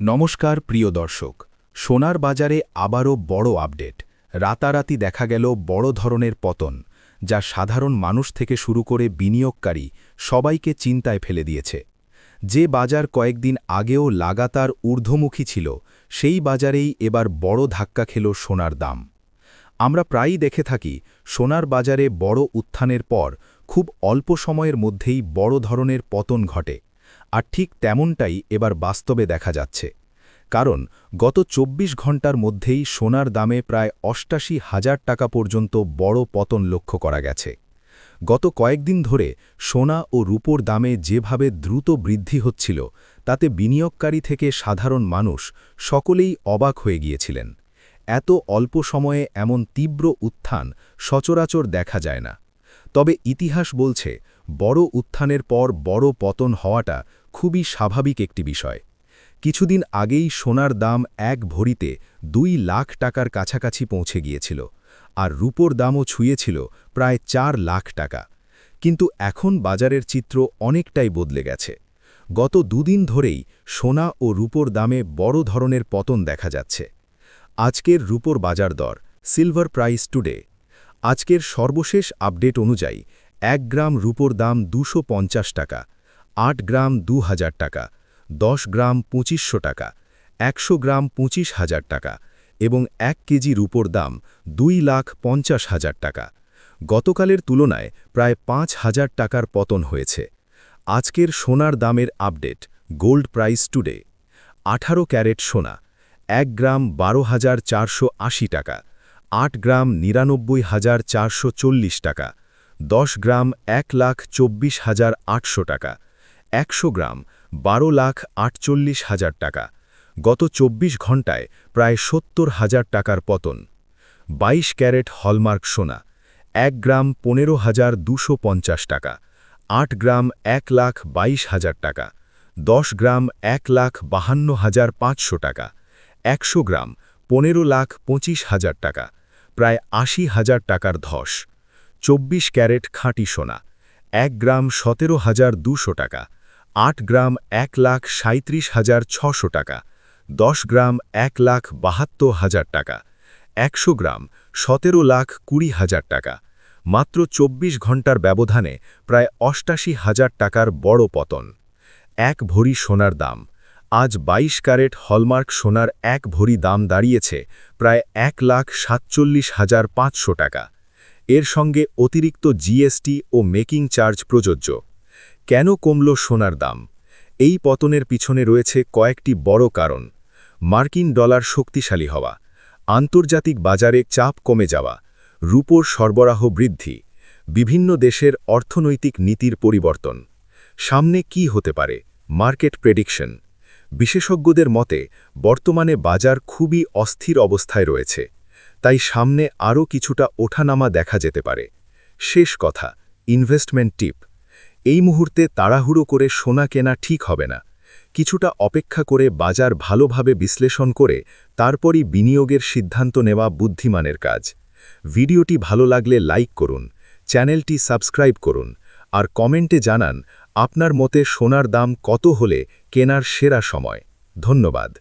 নমস্কার প্রিয় দর্শক, সোনার বাজারে আবারও বড় আপডেট। রাতারাতি দেখা গেল বড় ধরনের পতন, যা সাধারণ মানুষ থেকে শুরু করে বিনিয়োগকারী সবাইকে চিন্তায় ফেলে দিয়েছে। যে বাজার কয়েকদিন আগেও লাগাতার ঊর্ধ্বমুখী ছিল, সেই বাজারেই এবার বড় ধাক্কা খেল সোনার দাম। আমরা প্রায়ই দেখে থাকি সোনার বাজারে বড় উত্থানের পর খুব অল্প সময়ের মধ্যেই বড় ধরনের পতন ঘটে, আর ঠিক তেমনটাই এবার বাস্তবে দেখা যাচ্ছে। কারণ গত ২৪ ঘণ্টার মধ্যেই সোনার দামে প্রায় ৮৮,০০০ টাকা পর্যন্ত বড় পতন লক্ষ্য করা গেছে। গত কয়েকদিন ধরে সোনা ও রূপোর দামে যেভাবে দ্রুত বৃদ্ধি হচ্ছিল, তাতে বিনিয়োগকারী থেকে সাধারণ মানুষ সকলেই অবাক হয়ে গিয়েছিলেন। এত অল্প সময়ে এমন তীব্র উত্থান সচরাচর দেখা যায় না। তবে ইতিহাস বলছে, বড় উত্থানের পর বড় পতন হওয়াটা খুবই স্বাভাবিক একটি বিষয়। কিছুদিন আগেই সোনার দাম এক ভরিতে ২ লাখ টাকার কাছাকাছি পৌঁছে গিয়েছিল, আর রূপোর দামও ছুঁয়েছিল প্রায় ৪ লাখ টাকা। কিন্তু এখন বাজারের চিত্র অনেকটাই বদলে গেছে। গত দুদিন ধরেই সোনা ও রূপোর দামে বড় ধরনের পতন দেখা যাচ্ছে। আজকের রূপোর বাজার দর, সিলভার প্রাইস টুডে। আজকের সর্বশেষ আপডেট অনুযায়ী ১ গ্রাম রূপোর দাম ২৫০ টাকা, ৮ গ্রাম ২,০০০ টাকা, ১০ গ্রাম ২৫০০ টাকা, ১০০ গ্রাম ২৫,০০০ টাকা এবং ১ কেজি রূপোর দাম ২,৫০,০০০ টাকা। গতকালের তুলনায় প্রায় ৫,০০০ টাকার পতন হয়েছে। আজকের সোনার দামের update, gold price today. ১৮ carat সোনা ১ গ্রাম ১২,৪৮০ টাকা, ৮ গ্রাম ৯৯,৪৪০ টাকা, ১০ গ্রাম ১,২৪,৮০০ টাকা, ১০০ গ্রাম ১২,৪৮,০০০ টাকা। গত ২৪ ঘণ্টায় প্রায় ৭০,০০০ টাকার পতন। ২২ ক্যারেট হলমার্ক সোনা ১ গ্রাম ১৫,২৫০ টাকা, ৮ গ্রাম ১,২২,০০০ টাকা, ১০ গ্রাম ১,৫২,৫০০ টাকা, ১০০ গ্রাম ১৫,২৫,০০০ টাকা, প্রায় ৮০,০০০ টাকার ধস। ২৪ ক্যারেট খাঁটি সোনা ১ গ্রাম ১৭,২০০ টাকা, ৮ গ্রাম ১,৩৭,৬০০ টাকা, ১০ গ্রাম ১,৭২,০০০ টাকা, ১০০ গ্রাম ১৭,২০,০০০ টাকা। মাত্র ২৪ ঘণ্টার ব্যবধানে প্রায় ৮৮,০০০ টাকার বড় পতন। ১ ভরি সোনার দাম। আজ ২২ ক্যারেট হলমার্ক সোনার ১ ভরি দাম দাঁড়িয়েছে প্রায় ১,৪৭,৫০০ টাকা। এর সঙ্গে অতিরিক্ত জিএসটি ও মেকিং চার্জ প্রযোজ্য। কেন কমল সোনার দাম? এই পতনের পিছনে রয়েছে কয়েকটি বড় কারণ। মার্কিন ডলার শক্তিশালী হওয়া, আন্তর্জাতিক বাজারে চাপ কমে যাওয়া, রূপোর সরবরাহ বৃদ্ধি, বিভিন্ন দেশের অর্থনৈতিক নীতির পরিবর্তন। সামনে কি হতে পারে? Market prediction. বিশেষজ্ঞদের মতে বর্তমানে বাজার খুবই অস্থির অবস্থায় রয়েছে, তাই সামনে আরও কিছুটা ওঠানামা দেখা যেতে পারে। শেষ কথা, ইনভেস্টমেন্ট টিপ। এই মুহূর্তে তাড়াহুড়ো করে সোনা কেনা ঠিক হবে না। কিছুটা অপেক্ষা করে বাজার ভালোভাবে বিশ্লেষণ করে তারপরই বিনিয়োগের সিদ্ধান্ত নেওয়া বুদ্ধিমানের কাজ। ভিডিওটি ভালো লাগলে লাইক করুন, চ্যানেলটি সাবস্ক্রাইব করুন, আর কমেন্টে জানান আপনার মতে সোনার দাম কত হলে কেনার সেরা সময়। ধন্যবাদ।